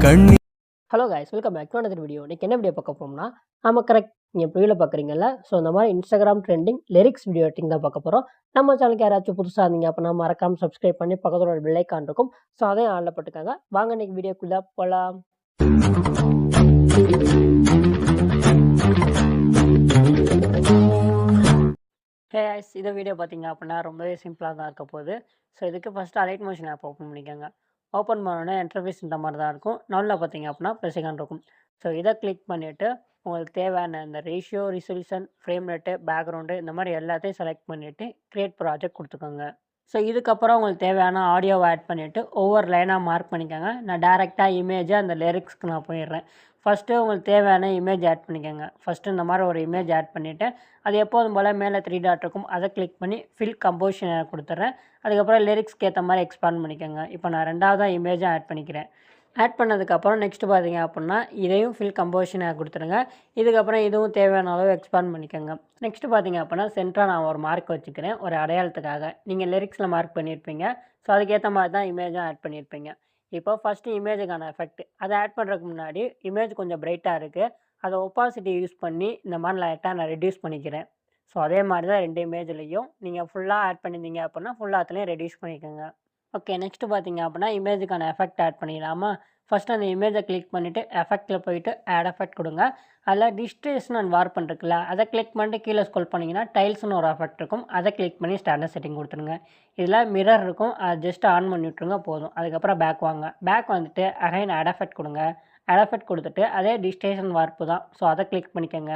கண்ணி. Hello guys, welcome back to another video. இன்னைக்கு என்ன வீடியோ பார்க்க போறோம்னா, ஆமாம் கரெக்ட், நீங்கள் வீடியோவில் பார்க்குறீங்கல்ல. ஸோ இந்த மாதிரி Instagram trending lyrics video editing தான் பார்க்க போகிறோம். நம்ம சேனலுக்கு யாராச்சும் புதுசாக இருந்தீங்க அப்படின்னா மறக்காமல் சப்ஸ்கிரைப் பண்ணி பக்கத்தில் ஒரு பெல் ஐக்கான் இருக்கும். ஸோ அதையும் ஆன்ல போட்டுக்காங்க. வாங்க இன்னைக்கு வீடியோக்குள்ளே போகலாம். ஹே கைஸ், இந்த வீடியோ பார்த்தீங்க அப்படின்னா ரொம்பவே சிம்பிளாக தான் இருக்க போகுது. ஸோ இதுக்கு first Alight motion app open பண்ணிக்கோங்க. ஓப்பன் பண்ணோன்னே இன்டர்ஃபேஸ் இந்த மாதிரி தான் இருக்கும். நல்ல பார்த்தீங்க அப்படின்னா +ஐகான் இருக்கும். ஸோ இதை கிளிக் பண்ணிவிட்டு உங்களுக்கு தேவையான இந்த ratio, resolution, frame rate, background இந்த மாதிரி எல்லாத்தையும் செலக்ட் பண்ணிவிட்டு க்ரியேட் ப்ராஜெக்ட் கொடுத்துக்கோங்க. ஸோ இதுக்கப்புறம் உங்களுக்கு தேவையான ஆடியோவை ஆட் பண்ணிவிட்டு ஒவ்வொரு லைனாக மார்க் பண்ணிக்கோங்க. நான் டேரெக்டாக இமேஜாக அந்த லிரிக்ஸ்க்கு நான் போயிடுறேன். ஃபஸ்ட்டு உங்களுக்கு தேவையான இமேஜ் ஆட் பண்ணிக்கோங்க. ஃபஸ்ட்டு இந்த மாதிரி ஒரு இமேஜ் ஆட் பண்ணிவிட்டு அது எப்போதும் போல் மேலே 3 டாட் இருக்கும், அதை கிளிக் பண்ணி ஃபில் கம்போசிஷனை கொடுத்துட்றேன். அதுக்கப்புறம் லிரிக்ஸ்க்கு ஏற்ற மாதிரி எக்ஸ்பாண்ட் பண்ணிக்கோங்க. இப்போ நான் ரெண்டாவதாக இமேஜாக ஆட் பண்ணிக்கிறேன். ஆட் பண்ணதுக்கப்புறம் நெக்ஸ்ட்டு பார்த்தீங்க அப்படின்னா இதையும் ஃபில் கம்போசிஷனாக கொடுத்துருங்க. இதுக்கப்புறம் இதுவும் தேவையான அளவு எக்ஸ்பாண்ட் பண்ணிக்கோங்க. நெக்ஸ்ட்டு பார்த்தீங்க அப்படின்னா சென்டராக நான் ஒரு மார்க் வச்சுக்கிறேன், ஒரு அடையாளத்துக்காக. நீங்கள் லிரிக்ஸில் மார்க் பண்ணியிருப்பீங்க, ஸோ அதுக்கேற்ற மாதிரி தான் இமேஜும் ஆட் பண்ணியிருப்பீங்க. இப்போ ஃபஸ்ட்டு இமேஜுக்கான எஃபெக்ட் அதை ஆட் பண்ணுறதுக்கு முன்னாடி இமேஜ் கொஞ்சம் பிரைட்டாக இருக்குது, அதை ஒப்பாசிட்டி யூஸ் பண்ணி இந்த மாதிரி லைட்டாக நான் ரெடியூஸ் பண்ணிக்கிறேன். ஸோ அதே மாதிரி தான் 2 இமேஜ்லேயும் நீங்கள் ஃபுல்லாக ஆட் பண்ணியிருந்தீங்க அப்படின்னா ஃபுல்லாத்துலேயும் ரெடியூஸ் பண்ணிக்கோங்க. ஓகே, நெக்ஸ்ட்டு பார்த்தீங்க அப்படின்னா இமேஜுக்கான எஃபெக்ட் ஆட் பண்ணிடலாமா. ஃபஸ்ட்டு அந்த இமேஜை கிளிக் பண்ணிவிட்டு எஃபெக்டில் போயிட்டு ஆட் எஃபெக்ட் கொடுங்க. அதில் டிஸ்ட்ரேஷன் அண்ட் வார்ப் இருக்குல்ல, அதை கிளிக் பண்ணிட்டு கீழே ஸ்க்ரோல் பண்ணிங்கன்னா டைல்ஸ்னு ஒரு எஃபெக்ட் இருக்கும், அதை கிளிக் பண்ணி ஸ்டாண்டர்ட் செட்டிங் கொடுத்துருங்க. இதில் மிரர் இருக்கும், அதை ஜஸ்ட் ஆன் பண்ணி விட்ருங்க போதும். அதுக்கப்புறம் பேக் வாங்க. பேக் வந்துட்டு அகைன் ஆட் எஃபெக்ட் கொடுங்க. ஆட் எஃபெக்ட் கொடுத்துட்டு அதே டிஸ்ட்ரேஷன் வார்ப்பு தான், ஸோ அதை கிளிக் பண்ணிக்கோங்க.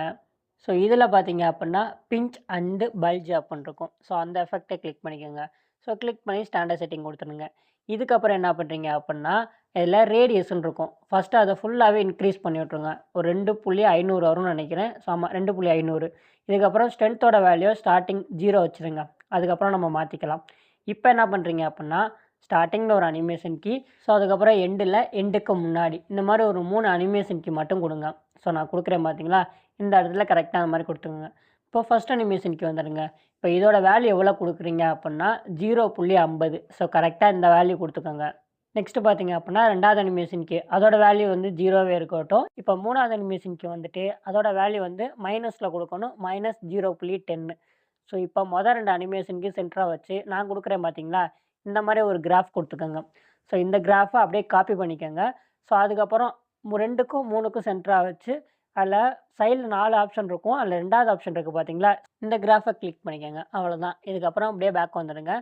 ஸோ இதில் பார்த்தீங்க அப்படின்னா பிஞ்ச் அண்டு பல்ஜ் அப்படின்னு இருக்கும், ஸோ அந்த எஃபெக்டை கிளிக் பண்ணிக்கோங்க. ஸோ கிளிக் பண்ணி ஸ்டாண்டர்ட் செட்டிங் கொடுத்துருங்க. இதுக்கப்புறம் என்ன பண்ணுறீங்க அப்படின்னா இதில் ரேடியேஷன் இருக்கும், ஃபஸ்ட்டு அதை ஃபுல்லாகவே இன்க்ரீஸ் பண்ணி விட்ருங்க. ஒரு 2.500 வரும்னு நினைக்கிறேன். ஸோ ஆமாம் 2.500. இதுக்கப்புறம் ஸ்ட்ரென்த்தோட வேல்யூ ஸ்டார்டிங் 0 வச்சுருங்க. அதுக்கப்புறம் நம்ம மாற்றிக்கலாம். இப்போ என்ன பண்ணுறீங்க அப்படின்னா ஸ்டார்டிங்கில் ஒரு அனிமேஷன் கீ, ஸோ அதுக்கப்புறம் எண்டுக்கு முன்னாடி இந்த மாதிரி ஒரு 3 அனிமேஷன் கீ மட்டும் கொடுங்க. ஸோ நான் கொடுக்குறேன் பார்த்தீங்களா, இந்த இடத்துல கரெக்டாக அந்த மாதிரி கொடுத்துருங்க. இப்போ ஃபஸ்ட் அனிமேஷன் கீ வந்துடுங்க. இப்போ இதோட வேல்யூ எவ்வளோ கொடுக்குறீங்க அப்படின்னா 0.50. ஸோ கரெக்டாக இந்த வேல்யூ கொடுத்துக்கோங்க. நெக்ஸ்ட்டு பார்த்தீங்க அப்படின்னா ரெண்டாவது அனிமேஷன் கீ, அதோட வேல்யூ வந்து 0வே இருக்கட்டும். இப்போ மூணாவது அனிமேஷன் கீ வந்துட்டு அதோட வேல்யூ வந்து மைனஸில் கொடுக்கணும், -0.10. ஸோ இப்போ மொதல் 2 அனிமேஷனுக்கு சென்டராக வச்சு நான் கொடுக்குறேன் பார்த்தீங்களா, இந்த மாதிரி ஒரு கிராஃப் கொடுத்துக்கோங்க. ஸோ இந்த கிராஃபை அப்படியே காப்பி பண்ணிக்கோங்க. ஸோ அதுக்கப்புறம் 2க்கும் 3க்கும் சென்டராக வச்சு அதில் சைடில் 4 ஆப்ஷன் இருக்கும், அதில் 2வது ஆப்ஷன் இருக்குது பார்த்தீங்களா, இந்த கிராஃபை கிளிக் பண்ணிக்கோங்க. அவ்வளோதான். இதுக்கப்புறம் அப்படியே பேக் வந்துடுங்க.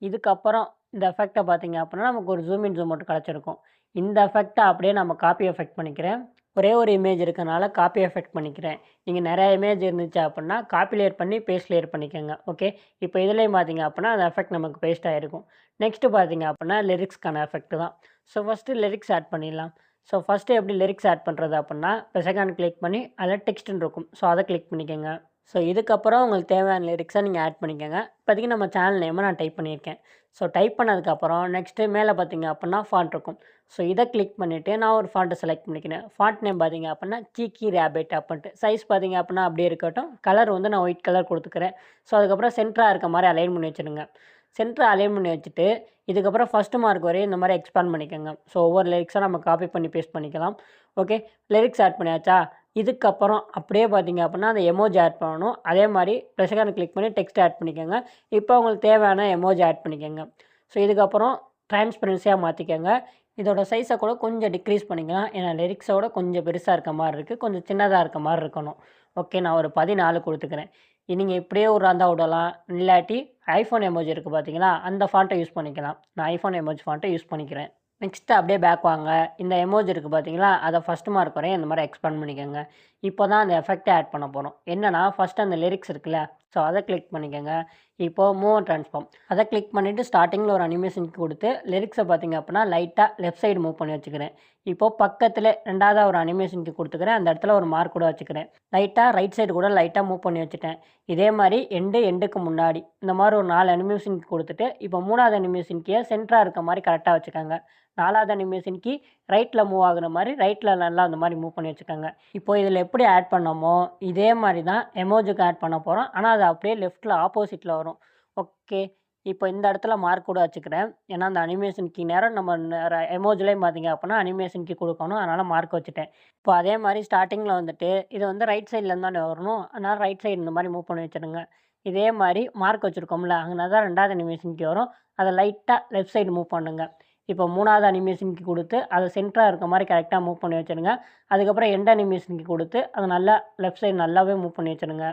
இதுக்கப்புறம் இந்த எஃபெக்டை பார்த்தீங்க அப்படின்னா நமக்கு ஒரு ஜூம் இன் ஜூம் அவுட் கிடச்சிருக்கும். இந்த எஃபெக்டை அப்படியே நம்ம காப்பி எஃபெக்ட் பண்ணிக்கிறேன். ஒரே ஒரு இமேஜ் இருக்கனால காப்பி எஃபெக்ட் பண்ணிக்கிறேன். நீங்கள் நிறைய இமேஜ் இருந்துச்சு அப்படின்னா காப்பி லேயர் பண்ணி பேஸ்ட் லேயர் பண்ணிக்கோங்க. ஓகே, இப்போ இதுலேயும் பார்த்தீங்க அப்படின்னா அந்த எஃபெக்ட் நமக்கு பேஸ்ட் ஆகிருக்கும். நெக்ஸ்ட்டு பார்த்தீங்க அப்படின்னா லிரிக்ஸ்க்கான எஃபெக்ட் தான். ஸோ ஃபஸ்ட்டு லிரிக்ஸ் ஆட் பண்ணிடலாம். ஸோ ஃபஸ்ட்டு எப்படி லிரிக்ஸ் ஆட் பண்ணுறது அப்படின்னா +ஐகான் கிளிக் பண்ணி அதில் டெக்ஸ்ட்டுன்னு இருக்கும், ஸோ அதை கிளிக் பண்ணிக்கோங்க. ஸோ இதுக்கப்புறம் உங்களுக்கு தேவையான லிரிக்ஸை நீங்கள் ஆட் பண்ணிக்கோங்க. இப்போதைக்கு நம்ம சேனல் நேமை நான் டைப் பண்ணியிருக்கேன். ஸோ டைப் பண்ணதுக்கப்புறம் நெக்ஸ்ட்டு மேலே பார்த்தீங்க அப்படின்னா ஃபாண்ட் இருக்கும். ஸோ இதை கிளிக் பண்ணிவிட்டு நான் ஒரு ஃபாண்ட்டை செலக்ட் பண்ணிக்கிறேன். ஃபாண்ட் நேம் பார்த்தீங்க அப்படின்னா சீக்கி ரேபிட் அப்படின்ட்டு. சைஸ் பார்த்தீங்க அப்படின்னா அப்படியே இருக்கட்டும். கலர் வந்து நான் ஒயிட் கலர் கொடுத்துக்கிறேன். ஸோ அதுக்கப்புறம் சென்டராக இருக்க மாதிரி அலைன் பண்ணி வச்சுருங்க. சென்டரை அலைன் பண்ணி வச்சுட்டு இதுக்கப்புறம் ஃபஸ்ட்டு மார்க் வரையும் இந்த மாதிரி எக்ஸ்பாண்ட் பண்ணிக்கோங்க. ஸோ ஒவ்வொரு லிரிக்ஸாக நம்ம காப்பி பண்ணி பேஸ்ட் பண்ணிக்கலாம். ஓகே, லிரிக்ஸ் ஆட் பண்ணியாச்சா. இதுக்கப்புறம் அப்படியே பார்த்தீங்க அப்படின்னா அந்த எமோஜி ஆட் பண்ணணும். அதே மாதிரி +ஐகானை கிளிக் பண்ணி டெக்ஸ்ட் ஆட் பண்ணிக்கோங்க. இப்போ உங்களுக்கு தேவையான எமோஜி ஆட் பண்ணிக்கோங்க. ஸோ இதுக்கப்புறம் டிரான்ஸ்பரன்சியாக மாற்றிக்கோங்க. இதோட சைஸை கூட கொஞ்சம் டிக்ரீஸ் பண்ணிக்கலாம், ஏன்னா லிரிக்ஸோட கொஞ்சம் பெருசாக இருக்க மாதிரி இருக்குது, கொஞ்சம் சின்னதாக இருக்க மாதிரி இருக்கணும். ஓகே, நான் ஒரு 14 கொடுத்துக்கிறேன். நீங்கள் இப்படியே விட்றாந்தா விடலாம், இல்லாட்டி ஐஃபோன் எமோஜி இருக்குது பார்த்தீங்களா, அந்த ஃபாண்ட்டை யூஸ் பண்ணிக்கலாம். நான் ஐஃபோன் எமோஜி ஃபாண்ட்டை யூஸ் பண்ணிக்கிறேன். நெக்ஸ்ட்டு அப்படியே பேக் வாங்க. இந்த எமோஜி இருக்குது பார்த்தீங்களா, அதை ஃபஸ்ட்டு மார்க் வரையும் இந்த மாதிரி எக்ஸ்பாண்ட் பண்ணிக்கோங்க. இப்போ தான் அந்த எஃபெக்டை ஆட் பண்ண போகிறோம். என்னென்னா ஃபஸ்ட்டு அந்த லிரிக்ஸ் இருக்குல்ல, ஸோ அதை கிளிக் பண்ணிக்கோங்க. இப்போது மூவ் அண்ட் ட்ரான்ஸ்ஃபார்ம் அதை கிளிக் பண்ணிவிட்டு ஸ்டார்டிங்கில் ஒரு அனிமேஷனுக்கு கொடுத்து லிரிக்ஸை பார்த்தீங்க அப்படின்னா லைட்டாக லெஃப்ட் சைடு மூவ் பண்ணி வச்சுக்கிறேன். இப்போது பக்கத்தில் ரெண்டாவதாக ஒரு அனிமேஷனுக்கு கொடுத்துக்கிறேன், அந்த இடத்துல ஒரு மார்க் கூட வச்சுக்கிறேன். லைட்டாக ரைட் சைடு கூட லைட்டாக மூவ் பண்ணி வச்சுட்டேன். இதே மாதிரி எண்டுக்கு முன்னாடி இந்த மாதிரி ஒரு 4 அனிமேஷனுக்கு கொடுத்துட்டு இப்போ 3வது அனிமேஷனுக்கே சென்டராக இருக்க மாதிரி கரெக்டாக வச்சுக்கோங்க. 4வது அனிமேஷனுக்கு ரைட்டில் மூவ் ஆகுற மாதிரி ரைட்டில் நல்லா அந்த மாதிரி மூவ் பண்ணி வச்சுக்கோங்க. இப்போ இதில் எப்படி ஆட் பண்ணோமோ இதே மாதிரி தான் எமோஜிக்கு ஆட் பண்ண போகிறோம், ஆனால் அது அப்படியே லெஃப்ட்டில் ஆப்போசிட்டில் வரும். ஓகே, இப்போ இந்த இடத்துல மார்க் கூட வச்சுக்கிறேன். ஏன்னா, அந்த அனிமேஷன் கீ நேரம் நம்ம எமோஜிலயும் பார்த்தீங்க அப்படின்னா, அனிமேஷன் கீ குடுக்கணும். அதனால மார்க் வச்சுட்டேன். இப்போ அதே மாரி ஸ்டார்ட்டிங்கில வந்துட்டு, இது வந்து ரைட் சைட்லேருந்து தானே வரணும். அதனால ரைட் சைடு இந்த மாரி மூவ் பண்ணி வச்சுருங்க. இதே மாரி மார்க் வச்சிருக்கோம்ல, அங்கன தான் 2வது அனிமேஷன் கீ வரும். அத லைட்டா லெஃப்ட் சைடு மூவ் பண்ணுங்க. இப்போ 3வது அனிமேஷன் கீ குடுத்து, அத சென்டரா இருக்க மாரி கரெக்ட்டா மூவ் பண்ணி வச்சுருங்க. அதுக்கப்புறம் எண்ட் அனிமேஷன் கீ குடுத்து, அத நல்லா லெஃப்ட் சைடு நல்லாவே மூவ் பண்ணி வச்சுருங்க.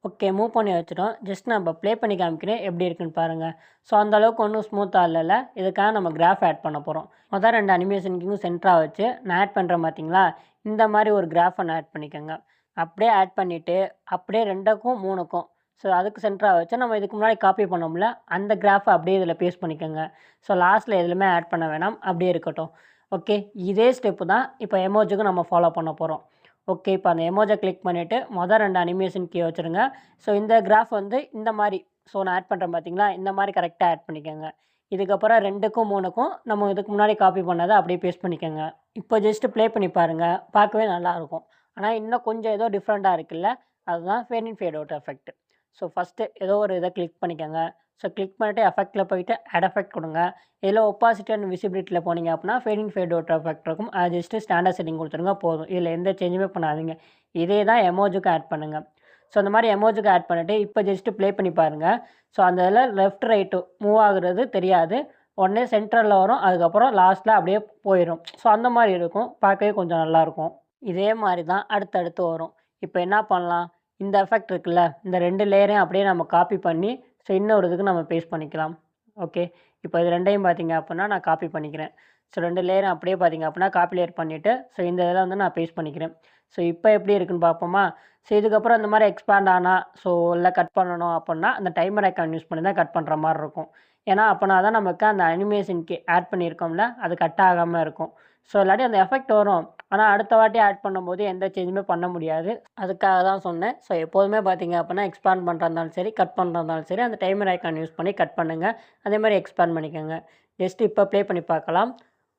ஓகே. மூவ் பண்ணி வச்சுட்டோம். ஜஸ்ட் நான் இப்போ ப்ளே பண்ணி காமிக்கிறேன். எப்படி இருக்குன்னு பாருங்க. ஸோ, அந்த அளவுக்கு ஒண்ணும் ஸ்மூத்தா இல்லல்ல. இதுக்காக நம்ம கிராஃப் ஆட் பண்ண போறோம். மொத 2 அனிமேஷன் கீயும் சென்டரா வச்சு, நான் ஆட் பண்றேன் பார்த்தீங்களா? இந்த மாரி ஒரு கிராஃப் ஒண்ணு ஆட் பண்ணிக்கங்க. அப்படியே ஆட் பண்ணிட்டு, அப்படியே 2க்கும் 3க்கும் ஸோ, அதுக்கு சென்டரா வச்சு நம்ம இதுக்கு முன்னாடி காப்பி பண்ணோம்ல, அந்த கிராஃப அப்படியே இதில பேஸ்ட் பண்ணிக்கங்க. ஸோ, லாஸ்ட்ல எதுலயுமே ஆட் பண்ண வேணாம். அப்படியே இருக்கட்டும். ஓகே. இதே ஸ்டெப்பு தான் இப்போ எமோஜிக்கும் நம்ம ஃபாலோ பண்ண போறோம். ஓகே. இப்போ அந்த எமோஜ கிளிக் பண்ணிட்டு, மொத 2 அனிமேஷன் கீ வச்சுருங்க. ஸோ, இந்த கிராஃப் வந்து இந்த மாரி ஸோ, நான் ஆட் பண்றேன் பார்த்தீங்களா? இந்த மாரி கரெக்ட்டா ஆட் பண்ணிக்கங்க. இதுக்கப்புறம் 2க்கும் 3க்கும் நம்ம இதுக்கு முன்னாடி காப்பி பண்ணத அப்படியே பேஸ்ட் பண்ணிக்கங்க. இப்போ ஜஸ்ட் ப்ளே பண்ணி பாருங்க. பார்க்கவே நல்லாருக்கும். ஆனா, இன்னும் கொஞ்சம் ஏதோ டிஃப்ரெண்ட்டா இருக்குல்ல? அதுதான் fade in fade out effect. So, first ஏதோ ஒரு இத கிளிக் பண்ணிக்கங்க. ஸோ, கிளிக் பண்ணிட்டு எஃபெக்ட்ல போயிட்டு ஆட் எஃபெக்ட் குடுங்க. இதில ஒப்பாசிட்டி அண்ட் விசிபிலிட்டில போனீங்க அப்படின்னா, fat in fade out effect இருக்கும். அது ஜஸ்ட் ஸ்டாண்டர்ட் செட்டிங் குடுத்துருங்க போதும். இதில எந்த சேஞ்சுமே பண்ணாதீங்க. இதே தான் எமோஜிக்கும் ஆட் பண்ணுங்க. ஸோ, அந்த மாரி எமோஜிக்கு ஆட் பண்ணிட்டு, இப்போ ஜஸ்ட் ப்ளே பண்ணி பாருங்க. ஸோ, அந்த இதில லெஃப்ட், ரைட் மூவ் ஆகுறது தெரியாது. உடனே சென்டர்ல வரும். அதுக்கப்புறம் லாஸ்ட்ல அப்படியே போயிரும். ஸோ, அந்த மாரி இருக்கும். பார்க்கவே கொஞ்சம் நல்லாருக்கும். இதே மாரி தான் அடுத்தடுத்து வரும். இப்போ என்ன பண்ணலாம்? இந்த எஃபெக்ட் இருக்குல்ல, இந்த 2 லேயரையும் அப்படியே நம்ம காப்பி பண்ணி, ஸோ, இன்னொரு இதுக்கு நம்ம பேஸ்ட் பண்ணிக்கலாம். ஓகே. இப்போ இது 2யும் பார்த்தீங்க அப்படின்னா, நான் காப்பி பண்ணிக்கிறேன். ஸோ, 2 லேயரும் அப்படியே பார்த்தீங்க அப்படின்னா, காப்பி லேயர் பண்ணிட்டு, ஸோ, இந்த இதில வந்து நான் பேஸ்ட் பண்ணிக்கிறேன். ஸோ, இப்போ எப்படி இருக்குன்னு பார்ப்போமா? ஸோ, இதுக்கப்புறம் இந்த மாரி எக்ஸ்பேண்ட் ஆனா, ஸோ, இல்ல கட் பண்ணணும் அப்படின்னா, அந்த டைமர் ஐகான் யூஸ் பண்ணி தான் கட் பண்ற மாரி இருக்கும். ஏன்னா, அப்பனா தான் நமக்கு அந்த அனிமேஷனுக்கு ஆட் பண்ணியிருக்கோம்ல, அது கட் ஆகாம இருக்கும். ஸோ, இல்லாட்டி அந்த எஃபெக்ட் வரும். ஆனா, அடுத்த வாட்டி ஆட் பண்ணும்போது எந்த சேஞ்சுமே பண்ண முடியாது. அதுக்காக தான் சொன்னேன். ஸோ, எப்போதுமே பார்த்தீங்க அப்படின்னா, எக்ஸ்பேண்ட் பண்றதா இருந்தாலும் சரி, கட் பண்றதா இருந்தாலும் சரி, அந்த டைமர் ஐகான் யூஸ் பண்ணி கட் பண்ணுங்க. அதே மாரி எக்ஸ்பேண்ட் பண்ணிக்கங்க. ஜஸ்ட் இப்போ ப்ளே பண்ணி பார்க்கலாம்.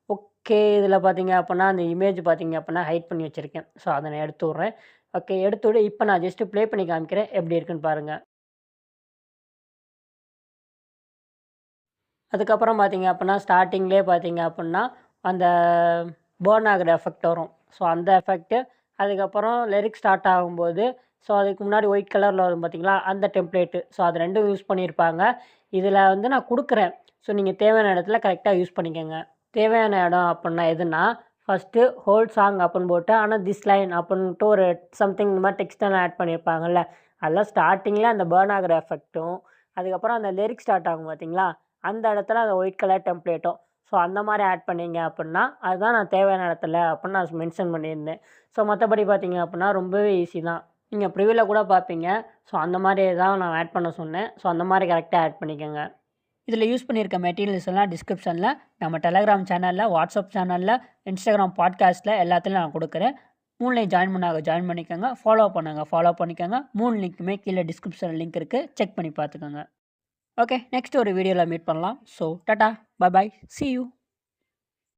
ஓகே. இதில பார்த்தீங்க அப்படின்னா, அந்த இமேஜ் பார்த்தீங்க அப்படின்னா, ஹைட் பண்ணி வச்சிருக்கேன். ஸோ, அத நான் எடுத்து விட்றேன். ஓகே. எடுத்துவிட்டு இப்போ நான் ஜஸ்ட் ப்ளே பண்ணி காமிக்கிறேன். எப்படி இருக்குன்னு பாருங்க. அதுக்கப்புறம் பார்த்தீங்க அப்படின்னா, ஸ்டார்ட்டிங்லேயே பார்த்தீங்க அப்படின்னா, அந்த பர்ன் ஆகுற எஃபெக்ட் வரும். ஸோ, அந்த எஃபெக்ட்டு. அதுக்கப்புறம் லிரிக்ஸ் ஸ்டார்ட் ஆகும்போது, ஸோ, அதுக்கு முன்னாடி ஒயிட் கலர்ல வரும் பார்த்தீங்களா? அந்த டெம்ப்ளேட்டு. ஸோ, அது 2ம் யூஸ் பண்ணியிருப்பாங்க. இதில வந்து நான் குடுக்குறேன். ஸோ, நீங்க தேவையான இடத்துல கரெக்ட்டா யூஸ் பண்ணிக்கங்க. தேவையான இடம் அப்புட்ன்னா எதுன்னா, ஃபர்ஸ்ட்டு ஹோல் சாங் அப்புட்ன்னு போட்டு, ஆனா திஸ் லைன் அப்புட்ன்ட்டு ஒரு சம்திங் இந்த மாரி டெக்ஸ்ட்டெல்லாம் ஆட் பண்ணியிருப்பாங்கல்ல. அதெல்லாம் ஸ்டார்ட்டிங்ல அந்த பர்ன் ஆகுற எஃபெக்ட்டும், அதுக்கப்புறம் அந்த லிரிக்ஸ் ஸ்டார்ட் ஆகும் பார்த்தீங்களா? அந்த இடத்துல அந்த ஒயிட் கலர் டெம்ப்ளேட்டும். ஸோ, அந்த மாரி ஆட் பண்ணீங்க அப்புட்ன்னா, அதுதான் நான் தேவையான இடத்துல அப்புட்ன்னு நான் மென்ஷன் பண்ணியிருந்தேன். ஸோ, மத்தபடி பார்த்தீங்க அப்புட்ன்னா, ரொம்பவே ஈஸி தான். நீங்க ப்ரிவ்யூல கூட பார்ப்பீங்க. ஸோ, அந்த மாரி தான் நான் ஆட் பண்ண சொன்னேன். ஸோ, அந்த மாரி கரெக்ட்டா ஆட் பண்ணிக்கங்க. இதில யூஸ் பண்ணியிருக்க மெட்டீரியல்ஸ் எல்லாம் டிஸ்கிரிப்ஷன்ல, நம்ம டெலகிராம் சேனல்ல, வாட்ஸ்அப் சேனல்ல, இன்ஸ்டாகிராம் பாட்காஸ்ட்ல எல்லாத்துலயும் நான் குடுக்குறேன். 3லயும் ஜாயின் பண்ணிக்கோங்க. ஃபாலோ பண்ணிக்கோங்க. 3 லிங்க்குமே கீழ டிஸ்கிரிப்ஷன்ல லிங்க் இருக்கு. செக் பண்ணி பார்த்துக்கோங்க. ஓகே. நெக்ஸ்ட் ஒரு வீடியோல மீட் பண்ணலாம். So tata. Bye bye. C you.